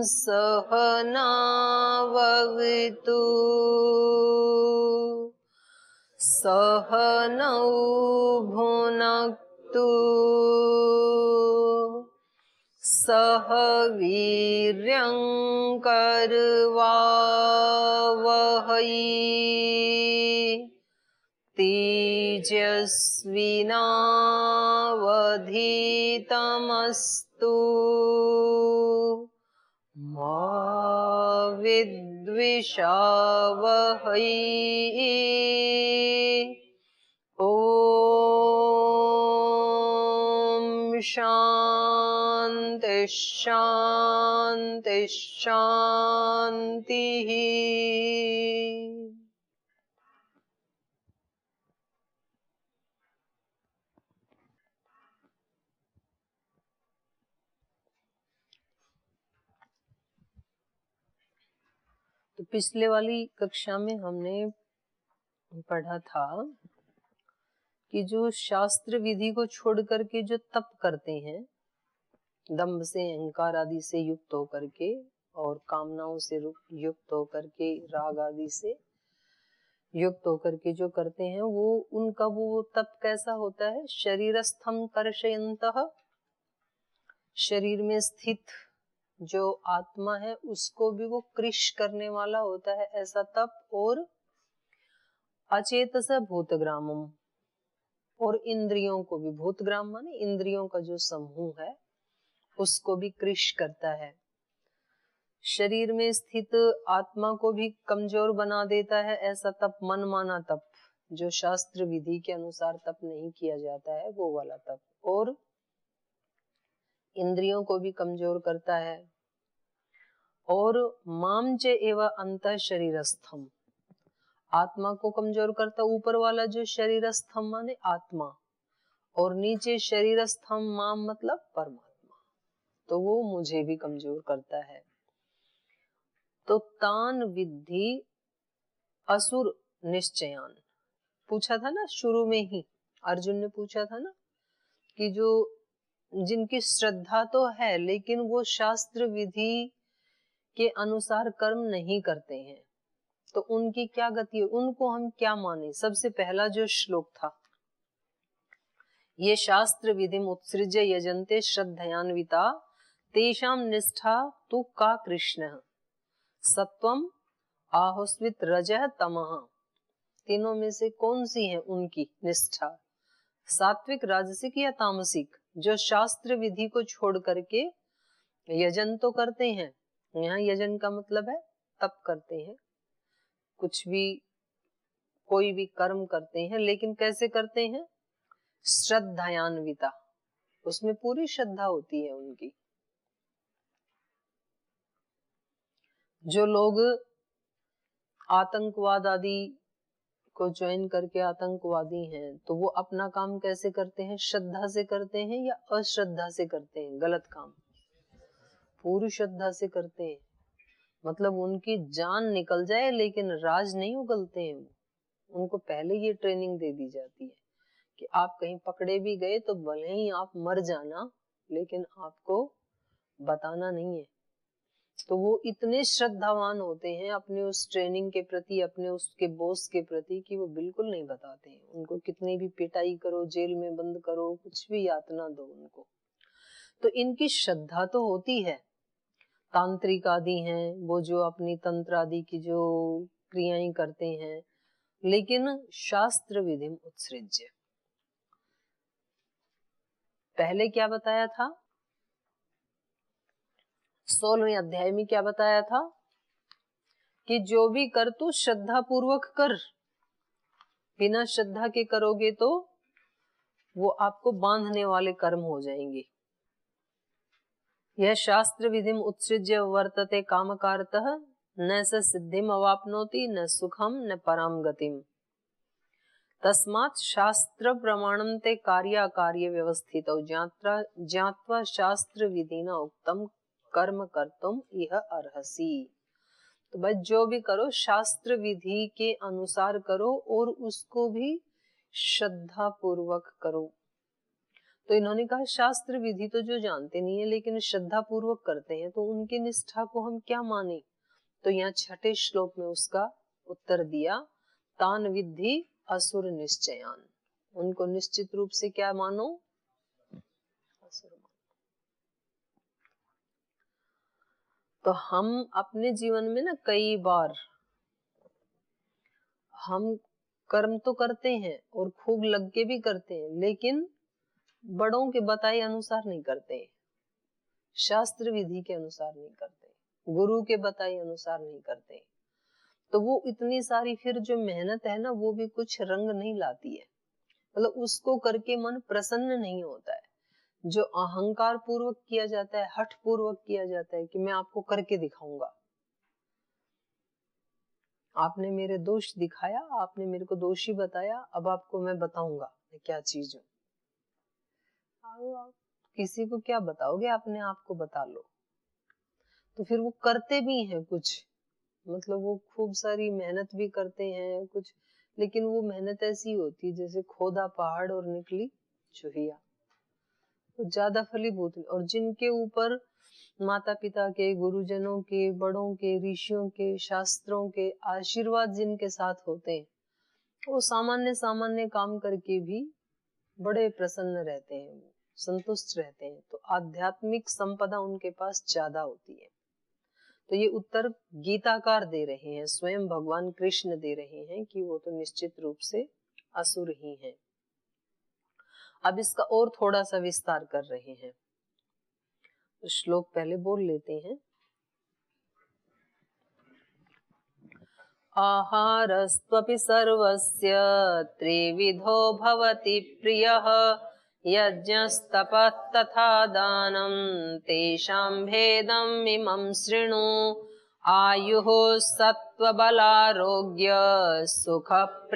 सहनावतु सहनौ भुनक्तु सह वीर्यं करवावहै तेजस्विनावधीतमस्तु मा विद्विषावहै। ओम शांति शांति शांति। तो पिछले वाली कक्षा में हमने पढ़ा था कि जो शास्त्र विधि को छोड़ करके जो तप करते हैं, दंभ से अहंकार आदि से युक्त होकर के और कामनाओं से युक्त होकर के राग आदि से युक्त होकर के जो करते हैं, वो उनका वो तप कैसा होता है? शरीरस्थम कर्षयन्तः, शरीर में स्थित जो आत्मा है उसको भी वो कृश करने वाला होता है, ऐसा तप। और अचेतस भूतग्रामम, और इंद्रियों को भी, भूतग्राम माने इंद्रियों का जो समूह है उसको भी कृश करता है। शरीर में स्थित आत्मा को भी कमजोर बना देता है, ऐसा तप, मनमाना तप, जो शास्त्र विधि के अनुसार तप नहीं किया जाता है, वो वाला तप। और इंद्रियों को भी कमजोर करता है। और माम च एव अंतः शरीरस्थम, आत्मा को कमजोर करता, ऊपर वाला जो शरीरस्थम माने आत्मा, और नीचे शरीरस्थम माम मतलब परमात्मा, तो वो मुझे भी कमजोर करता है। तो तान विद्धि असुर निश्चयान, पूछा था ना शुरू में ही, अर्जुन ने पूछा था ना कि जो जिनकी श्रद्धा तो है लेकिन वो शास्त्र विधि के अनुसार कर्म नहीं करते हैं, तो उनकी क्या गति है, उनको हम क्या माने। सबसे पहला जो श्लोक था, ये शास्त्र विधि उत्सृज्य यजन्ते श्रद्धयान्विता तेषां निष्ठा तु का कृष्ण सत्वम आहोस्वित रजः तमः, तीनों में से कौन सी है उनकी निष्ठा? सात्विक, राजसिक या तामसिक? जो शास्त्र विधि को छोड़ करके यजन तो करते हैं, यहाँ यजन का मतलब है तप करते हैं, कुछ भी कोई भी कर्म करते हैं, लेकिन कैसे करते हैं? श्रद्धान्विता, उसमें पूरी श्रद्धा होती है उनकी। जो लोग आतंकवाद आदि को ज्वाइन करके आतंकवादी हैं, तो वो अपना काम कैसे करते हैं? श्रद्धा से करते हैं या अश्रद्धा से करते हैं? गलत काम पूरी श्रद्धा से करते हैं, मतलब उनकी जान निकल जाए लेकिन राज नहीं उगलते हैं। उनको पहले ये ट्रेनिंग दे दी जाती है कि आप कहीं पकड़े भी गए तो भले ही आप मर जाना, लेकिन आपको बताना नहीं है। तो वो इतने श्रद्धावान होते हैं अपने उस ट्रेनिंग के प्रति, अपने उसके बॉस के प्रति, कि वो बिल्कुल नहीं बताते हैं। उनको कितनी भी पिटाई करो, जेल में बंद करो, कुछ भी यातना दो उनको, तो इनकी श्रद्धा तो होती है। तांत्रिक आदि हैं, वो जो अपनी तंत्र आदि की जो क्रियाएं करते हैं, लेकिन शास्त्र विधि उत्सृज्य, पहले क्या बताया था? 16वें अध्याय में क्या बताया था कि जो भी कर तू श्रद्धा पूर्वक कर, बिना श्रद्धा के करोगे तो वो आपको बांधने वाले कर्म हो जाएंगे। यह शास्त्र विधिम उत्सृज्य वर्तते कामकारतः न स सिद्धिम अवाप्नोति न सुखम न पराम गतिम तस्मात् शास्त्र प्रमाणम ते कार्य कार्य व्यवस्थितौ ज्ञात्वा शास्त्र विधिना उक्तम कर्म कर्तुम इह अर्हसि। तो भाई जो भी करो शास्त्र विधि के अनुसार करो और उसको भी श्रद्धा पूर्वक करो। तो इन्होंने कहा शास्त्र विधि तो जो जानते नहीं है लेकिन श्रद्धा पूर्वक करते हैं, तो उनकी निष्ठा को हम क्या माने। तो यहाँ 6ठे श्लोक में उसका उत्तर दिया, तान विद्धि असुर निश्चयान, उनको निश्चित रूप से क्या मानो, असुर मानो। तो हम अपने जीवन में ना कई बार हम कर्म तो करते हैं और खूब लग के भी करते हैं, लेकिन बड़ों के बताए अनुसार नहीं करते, शास्त्र विधि के अनुसार नहीं करते, गुरु के बताए अनुसार नहीं करते। तो वो इतनी सारी फिर जो मेहनत है ना, वो भी कुछ रंग नहीं लाती है, मतलब उसको करके मन प्रसन्न नहीं होता है। जो अहंकार पूर्वक किया जाता है, हठ पूर्वक किया जाता है कि मैं आपको करके दिखाऊंगा, आपने मेरे दोष दिखाया, आपने मेरे को दोषी बताया, अब आपको मैं बताऊंगा मैं क्या चीज हूँ। आप किसी को क्या बताओगे, अपने आप को बता लो। तो फिर वो करते भी हैं कुछ, मतलब वो खूब सारी मेहनत भी करते हैं कुछ, लेकिन वो मेहनत ऐसी होती है जैसे खोदा पहाड़ और निकली चुहिया, तो ज्यादा फलीभूत नहीं। और जिनके ऊपर माता पिता के, गुरुजनों के, बड़ों के, ऋषियों के, शास्त्रों के आशीर्वाद जिनके साथ होते हैं, वो सामान्य सामान्य काम करके भी बड़े प्रसन्न रहते हैं, संतुष्ट रहते हैं। तो आध्यात्मिक संपदा उनके पास ज्यादा होती है। तो ये उत्तर गीताकार दे रहे हैं, स्वयं भगवान कृष्ण दे रहे हैं कि वो तो निश्चित रूप से असुर ही हैं। अब इसका और थोड़ा सा विस्तार कर रहे हैं, तो श्लोक पहले बोल लेते हैं। आहारस्त्वपि सर्वस्य त्रिविधो भवति प्रियः, यज्ञस्तपः तथा दानं तेषां भेदम् इमं शृणु। आयुः सत्त्वबलारोग्य सुखप्रीतिविवर्धनाः,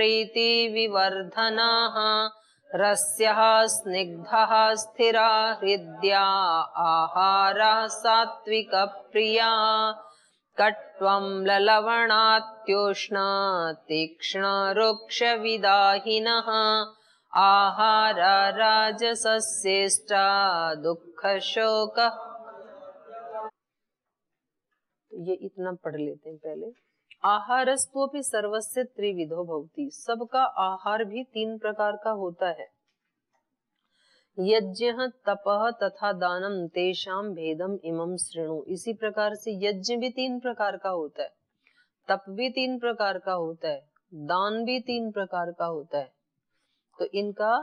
रस्यः स्निग्धः स्थिरा हृद्या आहारः सात्विकप्रियाः। कट्वं ललवणात्योष्ण तीक्ष्ण रुक्षविदाहिनः, आहार राजसस्येष्टा दुःख शोक। ये इतना पढ़ लेते हैं पहले। आहारस्तु सर्वस्य त्रिविधो भवति, सबका आहार भी 3 प्रकार का होता है। यज्ञ तपः तथा दानम तेषाम भेदम इमं शृणु, इसी प्रकार से यज्ञ भी 3 प्रकार का होता है, तप भी 3 प्रकार का होता है, दान भी 3 प्रकार का होता है। तो इनका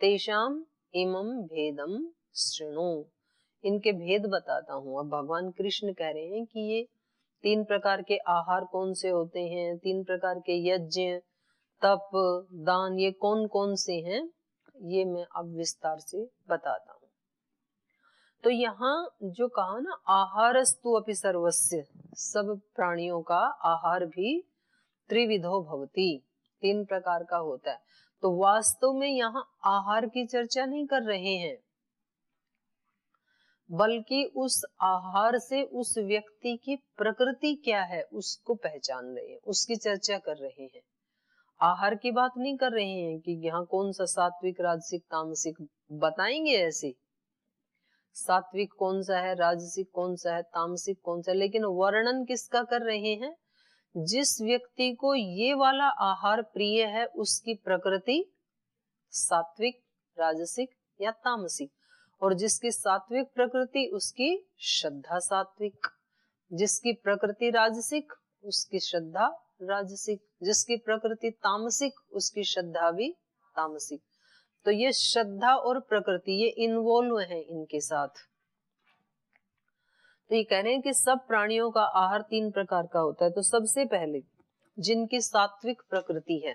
तेषाम इमं भेदम शृणु, इनके भेद बताता हूँ। अब भगवान कृष्ण कह रहे हैं कि ये 3 प्रकार के आहार कौन से होते हैं, 3 प्रकार के यज्ञ, तप, दान, ये कौन कौन से हैं, ये मैं अब विस्तार से बताता हूँ। तो यहाँ जो कहा ना, आहारस्तु अपि सर्वस्य, सब प्राणियों का आहार भी त्रिविधो भवति, 3 प्रकार का होता है। तो वास्तव में यहाँ आहार की चर्चा नहीं कर रहे हैं, बल्कि उस आहार से उस व्यक्ति की प्रकृति क्या है उसको पहचान रहे हैं, उसकी चर्चा कर रहे हैं। आहार की बात नहीं कर रहे हैं कि यहाँ कौन सा सात्विक, राजसिक, तामसिक बताएंगे ऐसे, सात्विक कौन सा है, राजसिक कौन सा है, तामसिक कौन सा है, लेकिन वर्णन किसका कर रहे हैं, जिस व्यक्ति को ये वाला आहार प्रिय है उसकी प्रकृति सात्विक, राजसिक या तामसिक, और जिसकी सात्विक प्रकृति उसकी श्रद्धा सात्विक, जिसकी प्रकृति राजसिक उसकी श्रद्धा राजसिक, जिसकी प्रकृति तामसिक उसकी श्रद्धा भी तामसिक। तो ये श्रद्धा और प्रकृति ये इन्वॉल्व है इनके साथ। तो ये कह रहे हैं कि सब प्राणियों का आहार 3 प्रकार का होता है। तो सबसे पहले जिनकी सात्विक प्रकृति है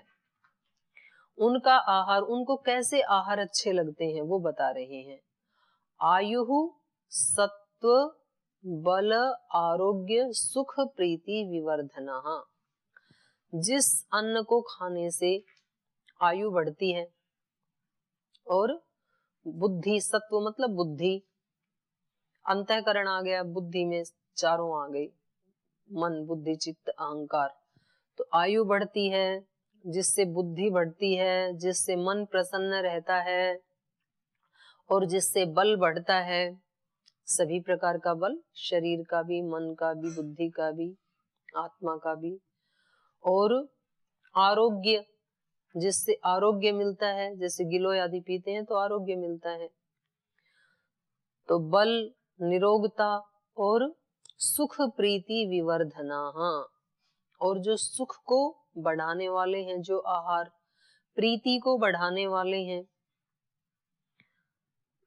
उनका आहार, उनको कैसे आहार अच्छे लगते हैं वो बता रहे हैं। आयुः सत्व बल आरोग्य सुख प्रीति विवर्धनः, जिस अन्न को खाने से आयु बढ़ती है और बुद्धि, सत्व मतलब बुद्धि, अंतःकरण आ गया, बुद्धि में चारों आ गई, मन बुद्धि चित्त अहंकार, तो आयु बढ़ती है जिससे बुद्धि बढ़ती है, जिससे मन प्रसन्न रहता है, और जिससे बल बढ़ता है, सभी प्रकार का बल, शरीर का भी, मन का भी, बुद्धि का भी, आत्मा का भी। और आरोग्य, जिससे आरोग्य मिलता है, जैसे गिलोय आदि पीते हैं तो आरोग्य मिलता है। तो बल, निरोगता और सुख प्रीति विवर्धना, और जो सुख को बढ़ाने वाले हैं जो आहार, प्रीति को बढ़ाने वाले हैं,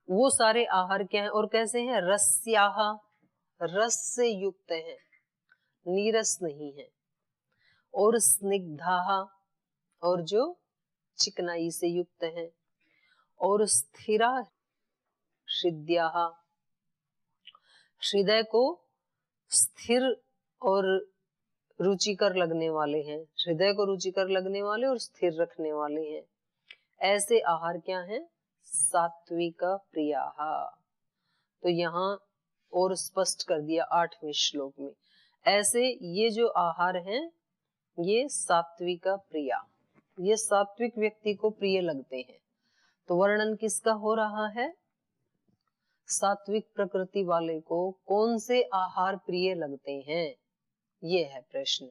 वो सारे आहार क्या है और कैसे हैं? रस्याह, रस से युक्त है, नीरस नहीं है। और स्निग्धाः, और जो चिकनाई से युक्त है। और स्थिरा हृदयाः, हृदय को स्थिर और रुचिकर लगने वाले हैं, हृदय को रुचिकर लगने वाले और स्थिर रखने वाले हैं। ऐसे आहार क्या हैं? सात्विक प्रियाः। तो यहाँ और स्पष्ट कर दिया 8वें श्लोक में, ऐसे ये जो आहार हैं ये सात्विक प्रिया, ये सात्विक व्यक्ति को प्रिय लगते हैं। तो वर्णन किसका हो रहा है? सात्विक प्रकृति वाले को कौन से आहार प्रिय लगते हैं, ये है प्रश्न।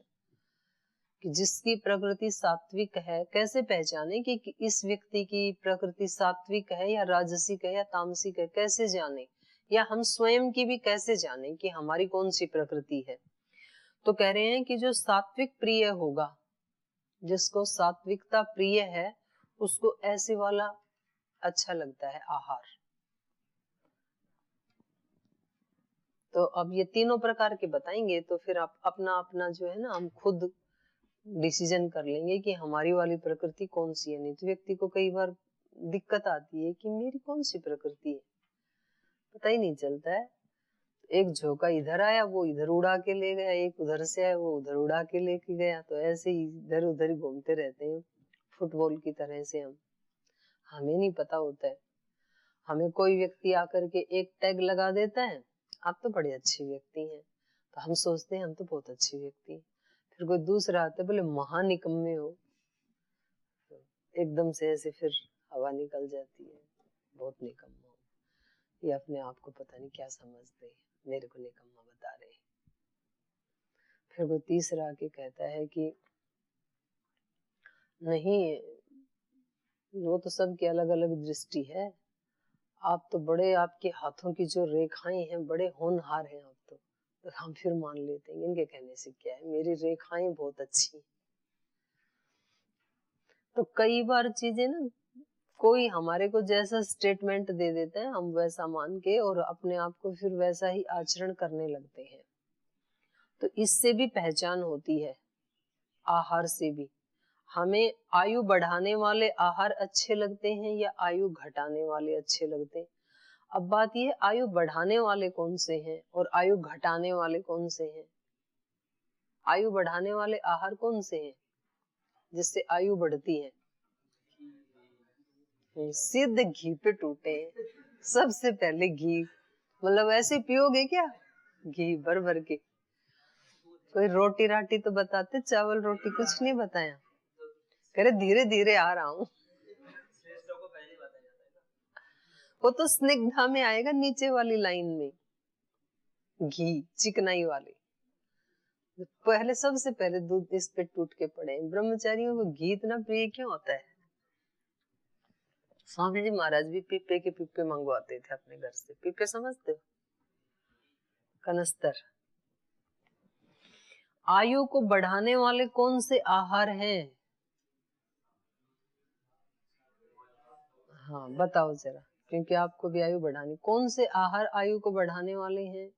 कि जिसकी प्रकृति सात्विक है, कैसे पहचाने कि इस व्यक्ति की प्रकृति सात्विक है या राजसिक है या तामसिक है, कैसे जाने? या हम स्वयं की भी कैसे जाने कि हमारी कौन सी प्रकृति है? तो कह रहे हैं कि जो सात्विक प्रिय होगा, जिसको सात्विकता प्रिय है, उसको ऐसे वाला अच्छा लगता है आहार। तो अब ये तीनों प्रकार के बताएंगे, तो फिर आप अपना अपना जो है ना, हम खुद डिसीजन कर लेंगे कि हमारी वाली प्रकृति कौन सी है। नहीं तो व्यक्ति को कई बार दिक्कत आती है कि मेरी कौन सी प्रकृति है, पता ही नहीं चलता है। एक झोंका इधर आया वो इधर उड़ा के ले गया, एक उधर से आया वो उधर उड़ा के लेके गया, तो ऐसे ही इधर उधर ही घूमते रहते हैं फुटबॉल की तरह से। हमें नहीं पता होता है। हमें कोई व्यक्ति आकर के एक टैग लगा देता है, आप तो बड़े अच्छे व्यक्ति हैं, तो हम सोचते हैं हम तो बहुत अच्छे व्यक्ति हैं। फिर कोई दूसरा आता है, बोले महानिकम्मे हो, तो एकदम से ऐसे फिर हवा निकल जाती है, बहुत निकम्मा हो, ये अपने आप को पता नहीं क्या समझते हैं, मेरे को निकम्मा बता रहे हैं। फिर कोई तीसरा आके कहता है कि नहीं, वो तो सबकी अलग अलग दृष्टि है, आप तो बड़े, आपके हाथों की जो रेखाएं हैं बड़े होनहार हैं आप तो हम फिर मान लेते हैं इनके कहने से क्या है, मेरी रेखाएं बहुत अच्छी। तो कई बार चीजें ना, कोई हमारे को जैसा स्टेटमेंट दे देता है, हम वैसा मान के और अपने आप को फिर वैसा ही आचरण करने लगते हैं। तो इससे भी पहचान होती है, आहार से भी। हमें आयु बढ़ाने वाले आहार अच्छे लगते हैं या आयु घटाने वाले अच्छे लगते हैं? अब बात यह, आयु बढ़ाने वाले कौन से हैं और आयु घटाने वाले कौन से हैं? आयु बढ़ाने वाले आहार कौन से हैं जिससे आयु बढ़ती है? सिद्ध घी पे टूटे, सबसे पहले घी। मतलब ऐसे पियोगे क्या घी भर भर के? कोई रोटी राटी तो बताते, चावल रोटी कुछ नहीं बताया। करे धीरे धीरे आ रहा हूँ। वो तो स्निग्धा में आएगा, नीचे वाली लाइन में घी चिकनाई वाले। पहले सबसे पहले दूध इस पे टूट के पड़े। ब्रह्मचारियों को घी इतना प्रिय क्यों होता है? स्वामी जी महाराज भी पीपे के पीपे मंगवाते थे अपने घर से। पीपे समझते हो? कनस्तर। आयु को बढ़ाने वाले कौन से आहार हैं? हाँ बताओ जरा, क्योंकि आपको भी आयु बढ़ानी। कौन से आहार आयु को बढ़ाने वाले हैं?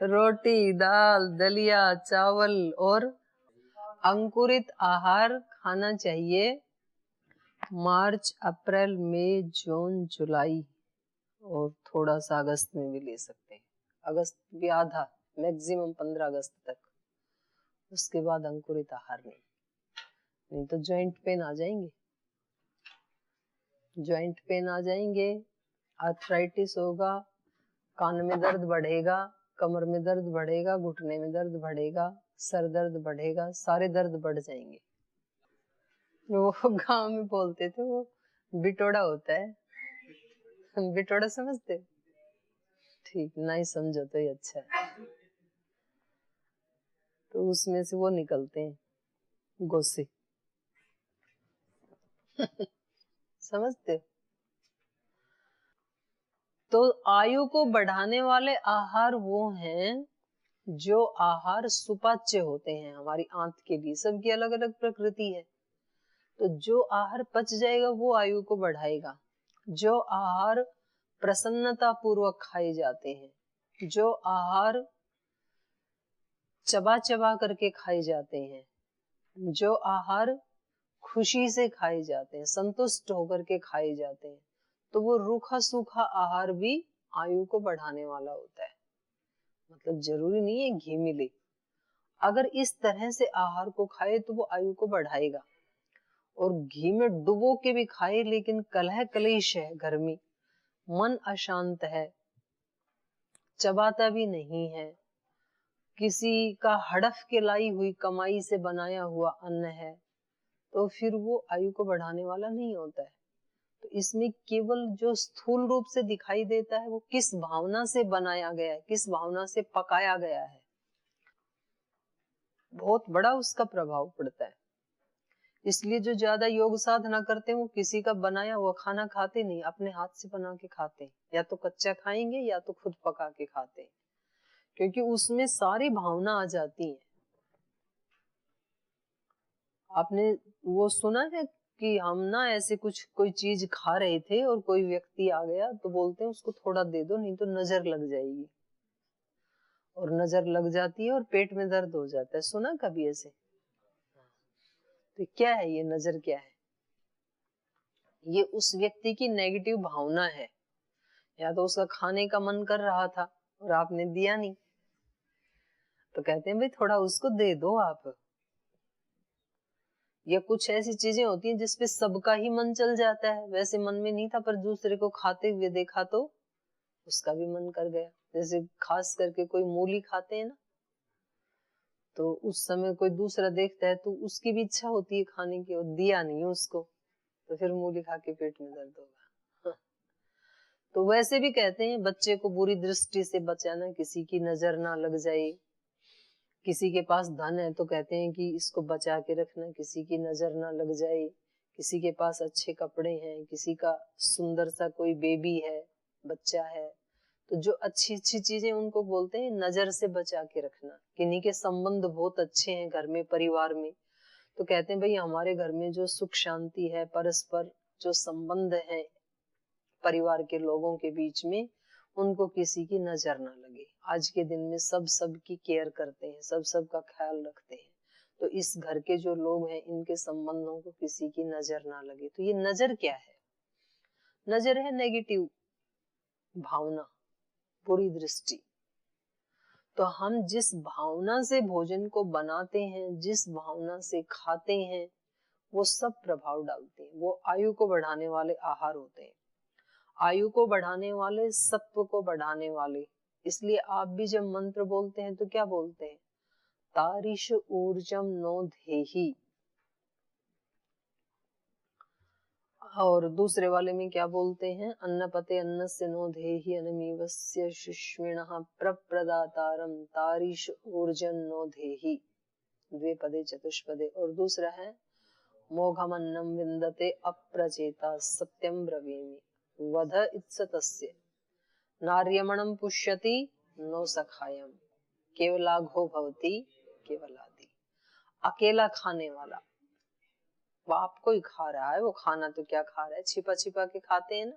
रोटी, दाल, दलिया, चावल और अंकुरित आहार खाना चाहिए। मार्च, अप्रैल, मई, जून, जुलाई और थोड़ा सा अगस्त में भी ले सकते हैं। अगस्त भी आधा, मैक्सिमम 15 अगस्त तक। उसके बाद अंकुरित आहार नहीं तो जॉइंट पेन आ जाएंगे, जॉइंट पेन आ जाएंगे, आर्थराइटिस होगा, कान में दर्द बढ़ेगा, कमर में दर्द बढ़ेगा, घुटने में दर्द बढ़ेगा, सर दर्द बढ़ेगा, सारे दर्द बढ़ जाएंगे। वो गांव में बोलते थे वो बिटोड़ा होता है, बिटोड़ा समझते? ठीक, नहीं समझो तो ये अच्छा है। तो उसमें से वो निकलते हैं गोसे समझते? तो आयु को बढ़ाने वाले आहार वो हैं जो आहार सुपाच्य होते हैं हमारी आंत के लिए। सबकी अलग अलग प्रकृति है, तो जो आहार पच जाएगा वो आयु को बढ़ाएगा। जो आहार प्रसन्नता पूर्वक खाए जाते हैं, जो आहार चबा चबा करके खाए जाते हैं, जो आहार खुशी से खाए जाते हैं, संतुष्ट होकर के खाए जाते हैं, तो वो रूखा सूखा आहार भी आयु को बढ़ाने वाला होता है। मतलब जरूरी नहीं है घी मिले, अगर इस तरह से आहार को खाए तो वो आयु को बढ़ाएगा। और घी में डुबो के भी खाए लेकिन कलह कलेश है घर में, मन अशांत है, चबाता भी नहीं है, किसी का हड़फ के लाई हुई कमाई से बनाया हुआ अन्न है, तो फिर वो आयु को बढ़ाने वाला नहीं होता है। तो इसमें केवल जो स्थूल रूप से दिखाई देता है वो किस भावना से बनाया गया है, किस भावना से पकाया गया है, बहुत बड़ा उसका प्रभाव पड़ता है। इसलिए जो ज्यादा योग साधना करते हैं वो किसी का बनाया हुआ खाना खाते नहीं, अपने हाथ से बना के खाते हैं, या तो कच्चा खाएंगे या तो खुद पका के खाते हैं, क्योंकि उसमें सारी भावना आ जाती है। आपने वो सुना है कि हम ना ऐसे कुछ कोई चीज खा रहे थे और कोई व्यक्ति आ गया तो बोलते हैं उसको थोड़ा दे दो नहीं तो नजर लग जाएगी, और नजर लग जाती है और पेट में दर्द हो जाता है। सुना कभी ऐसे? तो क्या है ये नजर, क्या है? ये उस व्यक्ति की नेगेटिव भावना है, या तो उसका खाने का मन कर रहा था और आपने दिया नहीं, तो कहते हैं भाई थोड़ा उसको दे दो आप। या कुछ ऐसी चीजें होती हैं जिसपे सबका ही मन चल जाता है, वैसे मन में नहीं था पर दूसरे को खाते हुए देखा तो उसका भी मन कर गया। जैसे खास करके कोई मूली खाते हैं ना, तो उस समय कोई दूसरा देखता है तो उसकी भी इच्छा होती है खाने की, और दिया नहीं उसको, तो फिर मूली खा के पेट में दर्द होगा। तो वैसे भी कहते हैं बच्चे को बुरी दृष्टि से बचाना, किसी की नजर ना लग जाए। किसी के पास धन है तो कहते हैं कि इसको बचा के रखना, किसी की नजर ना लग जाए। किसी के पास अच्छे कपड़े हैं, किसी का सुंदर सा कोई बेबी है, बच्चा है, तो जो अच्छी अच्छी चीजें उनको बोलते हैं नजर से बचा के रखना। किन्हीं के संबंध बहुत अच्छे हैं घर में, परिवार में, तो कहते हैं भाई हमारे घर में जो सुख शांति है, परस्पर जो संबंध है परिवार के लोगों के बीच में, उनको किसी की नजर ना लगे। आज के दिन में सब की केयर करते हैं, सब का ख्याल रखते हैं, तो इस घर के जो लोग हैं इनके संबंधों को किसी की नजर ना लगे। तो ये नजर क्या है? नजर है नेगेटिव भावना, बुरी दृष्टि। तो हम जिस भावना से भोजन को बनाते हैं, जिस भावना से खाते हैं, वो सब प्रभाव डालते हैं। वो आयु को बढ़ाने वाले आहार होते हैं, आयु को बढ़ाने वाले, सत्व को बढ़ाने वाले। इसलिए आप भी जब मंत्र बोलते हैं तो क्या बोलते हैं? तारिश ऊर्जम नो धेहि। और दूसरे वाले में क्या बोलते हैं? अन्नपते अन्नस्य नो धेहि अनमीवस्य शुष्मिणः प्रप्रदातारम तारिश ऊर्जम नो धेहि, द्विपदे चतुष्पदे। और दूसरा है मोघमन्नम विन्दते अप्रचेता सत्यम ब्रवीमि वध इत्सतस्य नार्यमणं पुष्यति नो सखायम केवलाघो भवति केवलादि। अकेला खाने वाला, बाप कोई खा रहा है, वो खाना तो क्या खा रहा है, छिपा छिपा के खाते हैं ना।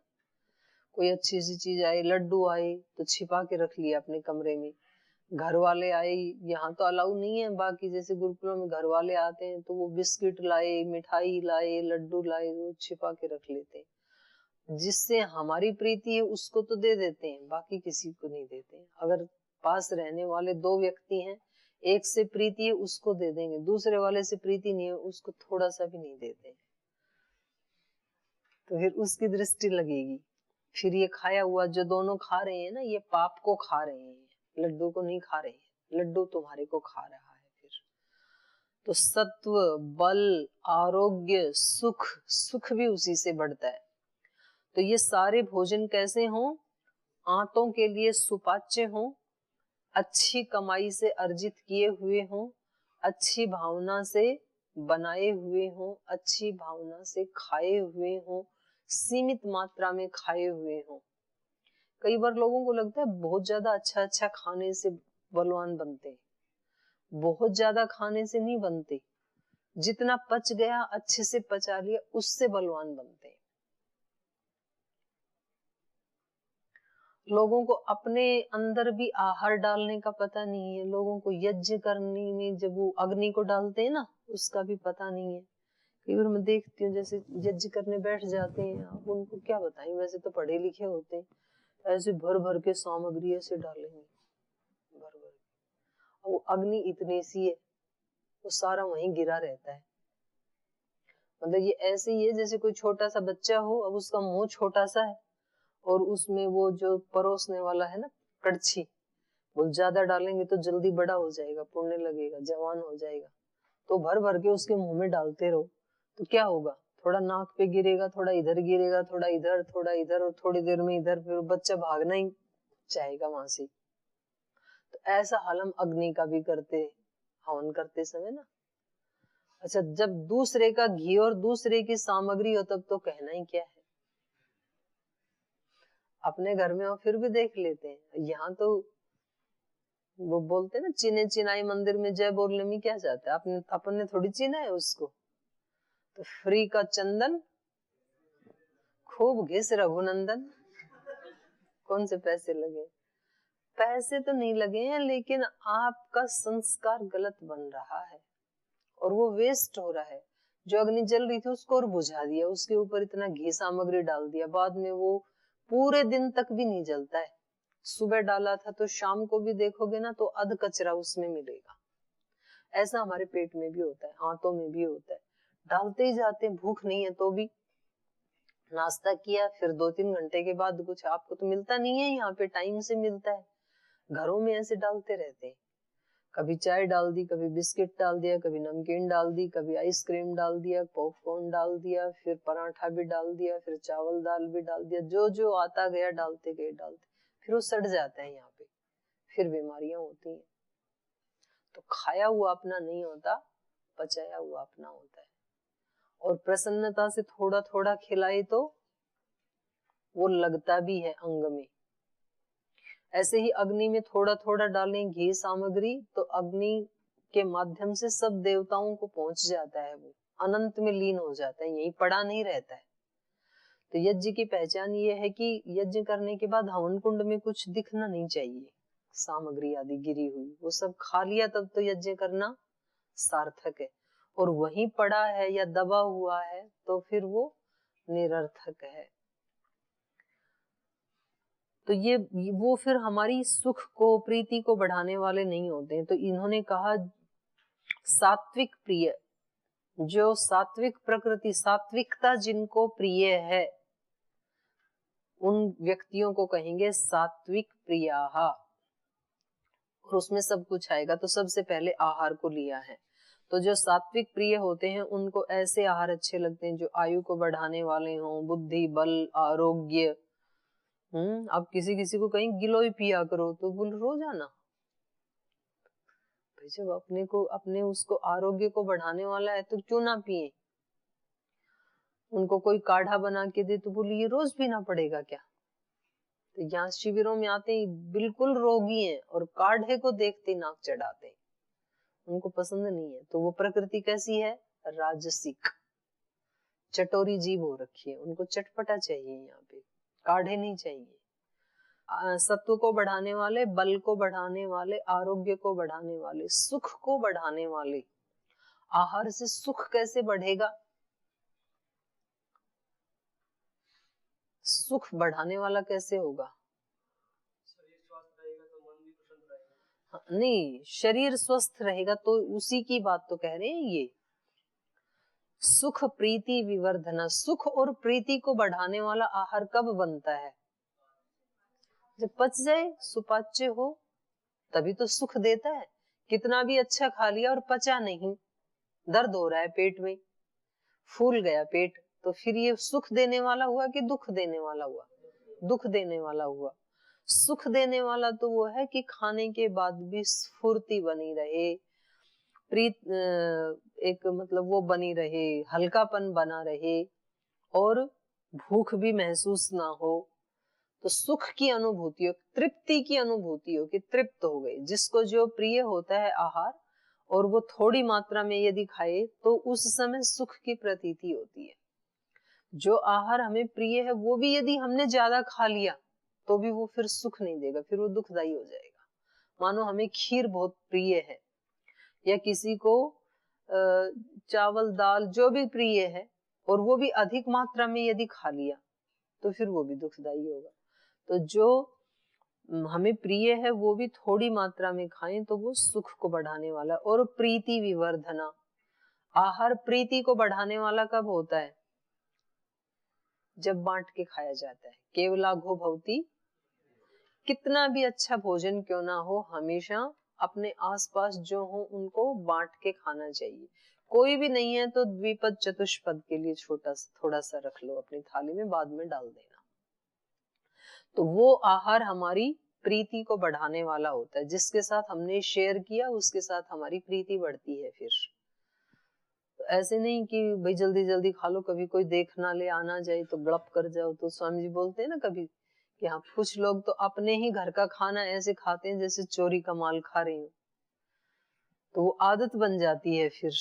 कोई अच्छी सी चीज आई, लड्डू आए तो छिपा के रख लिया अपने कमरे में। घर वाले आए, यहाँ तो अलाउ नहीं है, बाकी जैसे गुरुकुलों में घर वाले आते हैं तो वो बिस्किट लाए, मिठाई लाए, लड्डू लाए, वो छिपा के रख लेते हैं। जिससे हमारी प्रीति है उसको तो दे देते हैं, बाकी किसी को नहीं देते हैं। अगर पास रहने वाले दो व्यक्ति हैं, एक से प्रीति है उसको दे देंगे, दूसरे वाले से प्रीति नहीं है उसको थोड़ा सा भी नहीं देते हैं, तो फिर उसकी दृष्टि लगेगी। फिर ये खाया हुआ जो दोनों खा रहे हैं ना, ये पाप को खा रहे हैं, लड्डू को नहीं खा रहे हैं, लड्डू तुम्हारे को खा रहा है। फिर तो सत्व, बल, आरोग्य, सुख, सुख भी उसी से बढ़ता है। तो ये सारे भोजन कैसे हों? आंतों के लिए सुपाच्य हों, अच्छी कमाई से अर्जित किए हुए हों, अच्छी भावना से बनाए हुए हों, अच्छी भावना से खाए हुए हों, सीमित मात्रा में खाए हुए हों। कई बार लोगों को लगता है बहुत ज्यादा अच्छा अच्छा खाने से बलवान बनते हैं। बहुत ज्यादा खाने से नहीं बनते, जितना पच गया, अच्छे से पचा लिया, उससे बलवान बनते हैं। लोगों को अपने अंदर भी आहार डालने का पता नहीं है। लोगों को यज्ञ करने में जब वो अग्नि को डालते हैं ना, उसका भी पता नहीं है। कई बार मैं देखती हूँ जैसे यज्ञ करने बैठ जाते हैं, आप उनको क्या बताएं, वैसे तो पढ़े लिखे होते हैं, ऐसे भर भर के सामग्री ऐसे डालेंगे, भर भर। वो अग्नि इतनी सी है, वो सारा वहीं गिरा रहता है। मतलब ये ऐसे ही है जैसे कोई छोटा सा बच्चा हो, अब उसका मुंह छोटा सा है और उसमें वो जो परोसने वाला है ना कड़छी, वो ज्यादा डालेंगे तो जल्दी बड़ा हो जाएगा, पुड़ने लगेगा, जवान हो जाएगा। तो भर भर के उसके मुंह में डालते रहो तो क्या होगा? थोड़ा नाक पे गिरेगा, थोड़ा इधर गिरेगा, थोड़ा इधर, थोड़ा इधर, और थोड़ी देर में इधर, फिर बच्चा भागना ही चाहेगा वहां से। तो ऐसा हाल हम अग्नि का भी करते, हवन करते समय ना। अच्छा, जब दूसरे का घी और दूसरे की सामग्री हो तब तो कहना ही क्या है। अपने घर में हो फिर भी देख लेते हैं, यहाँ तो वो बोलते ना, चिने चिनाई मंदिर में जय बोलने में क्या जाता है, अपन ने थोड़ी चिना है उसको। तो फ्री का चंदन खूब घिस रघुनंदन। कौन से पैसे लगे? पैसे तो नहीं लगे हैं, लेकिन आपका संस्कार गलत बन रहा है और वो वेस्ट हो रहा है। जो अग्नि जल रही थी उसको और बुझा दिया, उसके ऊपर इतना घी सामग्री डाल दिया, बाद में वो पूरे दिन तक भी नहीं जलता है। सुबह डाला था तो शाम को भी देखोगे ना तो अध कचरा उसमें मिलेगा। ऐसा हमारे पेट में भी होता है, आंतों में भी होता है। डालते ही जाते, भूख नहीं है तो भी। नाश्ता किया, फिर 2-3 घंटे के बाद कुछ आपको तो मिलता नहीं है, यहाँ पे टाइम से मिलता है। घरों में ऐसे डालते रहते हैं, कभी चाय डाल दी, कभी बिस्किट डाल दिया, कभी नमकीन डाल दी, कभी आइसक्रीम डाल दिया, पॉपकॉर्न डाल दिया, फिर पराठा भी डाल दिया, फिर चावल दाल भी डाल दिया, जो जो आता गया डालते गए डालते, फिर वो सड़ जाता है यहाँ पे, फिर बीमारियां होती हैं। तो खाया हुआ अपना नहीं होता, पचाया हुआ अपना होता है। और प्रसन्नता से थोड़ा थोड़ा खिलाए तो वो लगता भी है अंग में। ऐसे ही अग्नि में थोड़ा थोड़ा डालें घी सामग्री तो अग्नि के माध्यम से सब देवताओं को पहुंच जाता है, वो अनंत में लीन हो जाता है, यही पड़ा नहीं रहता है। तो यज्ञ की पहचान ये है कि यज्ञ करने के बाद हवन कुंड में कुछ दिखना नहीं चाहिए, सामग्री आदि गिरी हुई, वो सब खा लिया तब तो यज्ञ करना सार्थक है। और वहीं पड़ा है या दबा हुआ है तो फिर वो निरर्थक है। तो ये वो फिर हमारी सुख को, प्रीति को बढ़ाने वाले नहीं होते हैं। तो इन्होंने कहा सात्विक प्रिय, जो सात्विक प्रकृति, सात्विकता जिनको प्रिय है, उन व्यक्तियों को कहेंगे सात्विक प्रियाः। और उसमें सब कुछ आएगा। तो सबसे पहले आहार को लिया है। तो जो सात्विक प्रिय होते हैं उनको ऐसे आहार अच्छे लगते हैं जो आयु को बढ़ाने वाले हों, बुद्धि, बल, आरोग्य। अब किसी किसी को कहीं गिलोय पिया करो तो बोल रोजाना, भाई जब अपने को, अपने उसको आरोग्य को बढ़ाने वाला है तो क्यों ना पिए। उनको कोई काढ़ा बना के दे तो बोले ये रोज पीना पड़ेगा क्या। तो यहाँ शिविरों में आते ही बिल्कुल रोगी हैं और काढ़े को देखते नाक चढ़ाते हैं, उनको पसंद नहीं है। तो वो प्रकृति कैसी है? राजसिक, चटोरी जीभ हो रखी है, उनको चटपटा चाहिए, यहाँ पे काढ़े नहीं चाहिए। सत्व को बढ़ाने वाले, बल को बढ़ाने वाले, आरोग्य को बढ़ाने वाले, सुख को बढ़ाने वाले। आहार से सुख कैसे बढ़ेगा? सुख बढ़ाने वाला कैसे होगा? नहीं, शरीर स्वस्थ रहेगा तो उसी की बात तो कह रहे हैं ये। सुख प्रीति विवर्धन, सुख और प्रीति को बढ़ाने वाला आहार कब बनता है? जब पच जाए, सुपाच्य हो, तभी तो सुख देता है। कितना भी अच्छा खा लिया और पचा नहीं, दर्द हो रहा है पेट में, फूल गया पेट, तो फिर ये सुख देने वाला हुआ कि दुख देने वाला हुआ? दुख देने वाला हुआ। सुख देने वाला तो वो है कि खाने के बाद भी स्फूर्ति बनी रहे, एक मतलब वो बनी रहे, हल्कापन बना रहे और भूख भी महसूस ना हो, तो सुख की अनुभूति हो, तृप्ति की अनुभूति हो कि तृप्त हो गए। जिसको जो प्रिय होता है आहार, और वो थोड़ी मात्रा में यदि खाए तो उस समय सुख की प्रतीति होती है। जो आहार हमें प्रिय है वो भी यदि हमने ज्यादा खा लिया तो भी वो फिर सुख नहीं देगा, फिर वो दुखदायी हो जाएगा। मानो हमें खीर बहुत प्रिय है, या किसी को चावल दाल जो भी प्रिय है और वो भी अधिक मात्रा में यदि खा लिया तो फिर वो भी दुखदायी होगा। तो जो हमें प्रिय है वो भी थोड़ी मात्रा में खाएं तो वो सुख को बढ़ाने वाला। और प्रीति विवर्धना, आहार प्रीति को बढ़ाने वाला कब होता है? जब बांट के खाया जाता है। केवलाघो भवति, कितना भी अच्छा भोजन क्यों ना हो, हमेशा अपने आसपास जो हो उनको बांट के खाना चाहिए। कोई भी नहीं है तो द्विपद चतुष्पद के लिए थोड़ा सा रख लो अपनी थाली में, बाद में डाल देना। तो वो आहार हमारी प्रीति को बढ़ाने वाला होता है। जिसके साथ हमने शेयर किया उसके साथ हमारी प्रीति बढ़ती है। फिर तो ऐसे नहीं कि भाई जल्दी जल्दी खा लो, कभी कोई देख ना ले, आना जाए तो गड़प कर जाओ। तो स्वामी जी बोलते हैं ना कभी कि हाँ, कुछ लोग तो अपने ही घर का खाना ऐसे खाते हैं जैसे चोरी का माल खा रहे हो, तो वो आदत बन जाती है फिर।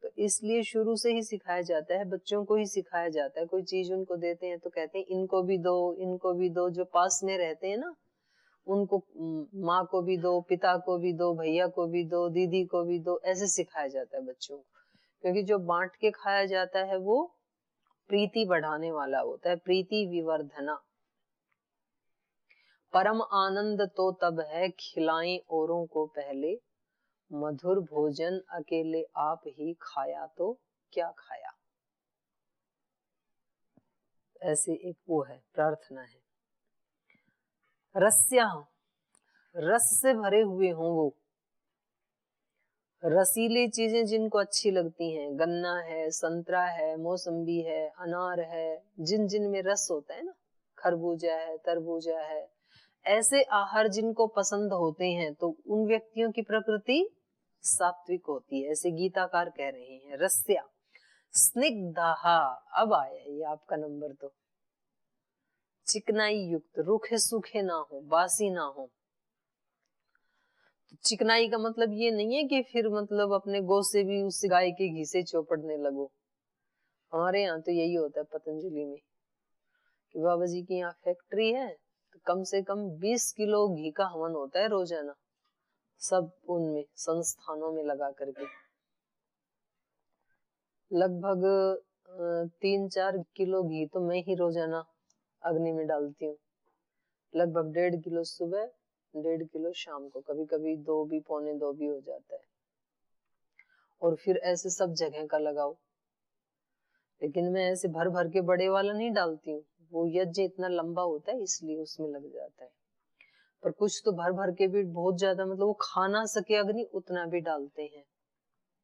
तो इसलिए शुरू से ही सिखाया जाता है, बच्चों को ही सिखाया जाता है। कोई चीज उनको देते हैं तो कहते हैं इनको भी दो, इनको भी दो। जो पास में रहते हैं ना उनको, माँ को भी दो, पिता को भी दो, भैया को भी दो, दीदी को भी दो, ऐसे सिखाया जाता है बच्चों को। क्योंकि जो बांट के खाया जाता है वो प्रीति बढ़ाने वाला होता है, प्रीति विवर्धना। परम आनंद तो तब है खिलाएं औरों को पहले, मधुर भोजन अकेले आप ही खाया तो क्या खाया। ऐसे एक वो है, प्रार्थना है। रस्या, रस से भरे हुए हों वो, रसीली चीजें जिनको अच्छी लगती हैं, गन्ना है, संतरा है, मौसम्बी है, अनार है, जिन जिन में रस होता है ना, खरबूजा है, तरबूजा है, ऐसे आहार जिनको पसंद होते हैं तो उन व्यक्तियों की प्रकृति सात्विक होती है। ऐसे गीताकार कह रहे हैं। रस्या स्निग्धा, अब आया ये आपका नंबर। तो चिकनाई युक्त, रूखे सूखे ना हो, बासी ना हो। तो चिकनाई का मतलब ये नहीं है कि फिर मतलब अपने गौ से भी उस गाय के घी से चौपड़ने लगो। हमारे यहाँ तो यही होता है पतंजलि में कि बाबा जी की यहाँ फैक्ट्री है तो कम से कम 20 किलो घी का हवन होता है रोजाना, सब उनमें संस्थानों में लगा करके। लगभग 3-4 किलो घी तो मैं ही रोजाना अग्नि में डालती हूँ। लगभग 1.5 किलो सुबह, 1.5 किलो शाम को, कभी कभी 2 भी, 1.25 भी हो जाता है। और फिर ऐसे सब जगह का लगाओ। लेकिन मैं ऐसे भर भर के बड़े वाला नहीं डालती हूँ, वो यज्ञ इतना लंबा होता है इसलिए उसमें लग जाता है। पर कुछ तो भर भर के भी बहुत ज्यादा, मतलब वो खा ना सके अग्नि, उतना भी डालते हैं।